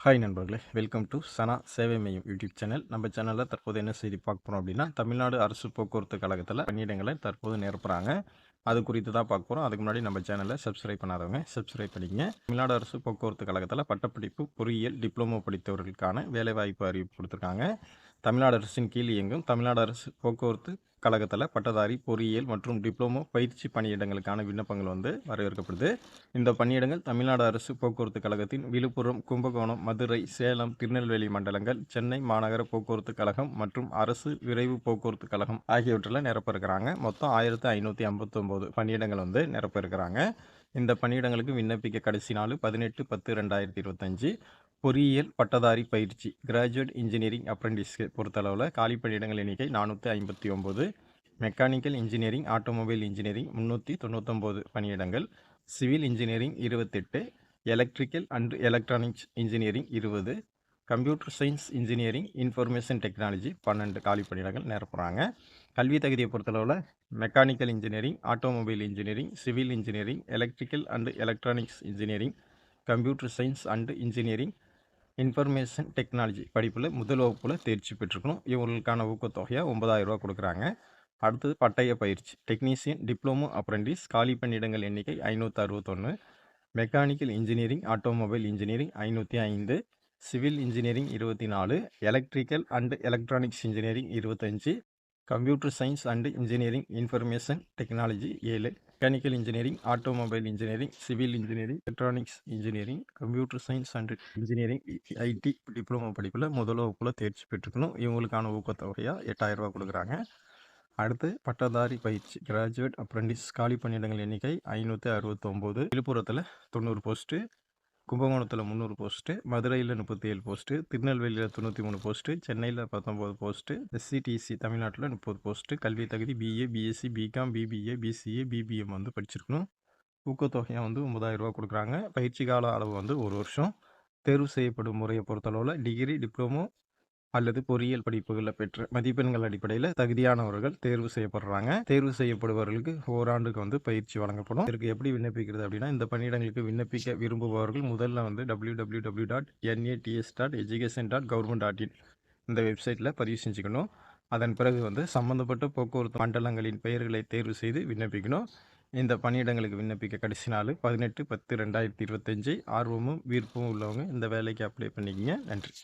Hi நண்பர்களே, welcome to சனா சேவை மையம் யூடியூப் சேனல். நம்ம சேனலில் தற்போது என்ன செய்தி பார்க்க போகிறோம் அப்படின்னா, தமிழ்நாடு அரசு போக்குவரத்து கழகத்தில் பணியிடங்களை தற்போது நிரப்புறாங்க. அது குறித்து தான் பார்க்க போகிறோம். அதுக்கு முன்னாடி நம்ம சேனலை சப்ஸ்கிரைப் பண்ணாதவங்க சப்ஸ்கிரைப் பண்ணிக்கங்க. தமிழ்நாடு அரசு போக்குவரத்து கழகத்தில் பட்டப்படிப்பு பொறியியல் டிப்ளமோ படித்தவர்களுக்கான வேலைவாய்ப்பு அறிவிப்பு கொடுத்துருக்காங்க. தமிழ்நாடு அரசின் கீழ் இயங்கும் தமிழ்நாடு அரசு போக்குவரத்து கழகத்தில் பட்டதாரி பொறியியல் மற்றும் டிப்ளமோ பயிற்சி பணியிடங்களுக்கான விண்ணப்பங்கள் வரவேற்கப்படுது. இந்த பணியிடங்கள் தமிழ்நாடு அரசு போக்குவரத்து கழகத்தின் விழுப்புரம், கும்பகோணம், மதுரை, சேலம், திருநெல்வேலி மண்டலங்கள், சென்னை மாநகர போக்குவரத்து கழகம் மற்றும் அரசு விரைவு போக்குவரத்து கழகம் ஆகியவற்றில் நிரப்ப இருக்கிறாங்க. மொத்தம் 1559 பணியிடங்கள் நிரப்ப இருக்கிறாங்க. இந்த பணியிடங்களுக்கு விண்ணப்பிக்க கடைசி நாள் 18/10/2025. பொறியியல் பட்டதாரி பயிற்சி கிராஜுவேட் இன்ஜினியரிங் அப்ரெண்டிஸ்க்கு பொறுத்தளவில் காலி பணியிடங்கள் எண்ணிக்கை 459. மெக்கானிக்கல் இன்ஜினியரிங், ஆட்டோமொபைல் இன்ஜினியரிங் 399 பணியிடங்கள். Civil engineering 28, electrical and electronics engineering 20, computer science engineering, information technology 12 காலி பணியிடங்கள் நிரப்புகிறாங்க. கல்வி தகுதியை பொறுத்தளவில் mechanical engineering, automobile engineering, civil engineering, electrical and electronics engineering, computer science and engineering, information technology படிப்பில் முதல் வகுப்பில் தேர்ச்சி பெற்றுக்கணும். இவங்களுக்கான ஊக்கத்தொகையாக 9000 ரூபா கொடுக்குறாங்க. அடுத்தது பட்டய பயிற்சி டெக்னீசியன் டிப்ளமோ அப்ரெண்டிஸ் காலி பணியிடங்கள் எண்ணிக்கை 561. Mechanical engineering, automobile engineering 505, civil engineering 24, electrical and electronics engineering 25, computer science and engineering, information technology 7, mechanical engineering, automobile engineering, civil engineering, electronics engineering, computer science and engineering, ID diploma படிப்பில் முதல் வகுப்பில் தேர்ச்சி பெற்றுக்கணும். இவங்களுக்கான ஊக்கத்தொகையாக 8000 ரூபா கொடுக்குறாங்க. அடுத்து பட்டதாரி பயிற்சி கிராஜுவேட் அப்ரெண்டிஸ் காலி பணியிடங்கள் எண்ணிக்கை 569. விழுப்புரத்தில் 90 போஸ்ட்டு, கும்பகோணத்தில் 300 போஸ்ட்டு, மதுரையில் 37 போஸ்ட்டு, திருநெல்வேலியில் 93 போஸ்ட்டு, சென்னையில் 19 போஸ்ட்டு, எஸ்சிடிசி தமிழ்நாட்டில் 30 போஸ்ட்டு. கல்வி தகுதி BA, BSc, BCom, BBA, BCA, BBM படிச்சிருக்கணும். ஊக்கத்தொகையாக 9000 ரூபா கொடுக்குறாங்க. பயிற்சி கால அளவு 1 வருஷம். தேர்வு செய்யப்படும் முறையை பொறுத்தளவில் டிகிரி, டிப்ளமோ அல்லது பொறியியல் படிப்புகளில் பெற்ற மதிப்பெண்கள் அடிப்படையில் தகுதியானவர்கள் தேர்வு செய்யப்படுறாங்க. தேர்வு செய்யப்படுபவர்களுக்கு ஓராண்டுக்கு பயிற்சி வழங்கப்படும். இதற்கு எப்படி விண்ணப்பிக்கிறது அப்படின்னா, இந்த பணியிடங்களுக்கு விண்ணப்பிக்க விரும்புபவர்கள் முதல்ல www.nats.education.government.in இந்த வெப்சைட்டில் பதிவு செஞ்சுக்கணும். அதன் பிறகு சம்பந்தப்பட்ட போக்குவரத்து மண்டலங்களின் பெயர்களை தேர்வு செய்து விண்ணப்பிக்கணும். இந்த பணியிடங்களுக்கு விண்ணப்பிக்க கடைசி நாள் 18/10/2025. ஆர்வமும் விருப்பமும் உள்ளவங்க இந்த வேலைக்கு அப்ளை பண்ணிக்கங்க. நன்றி.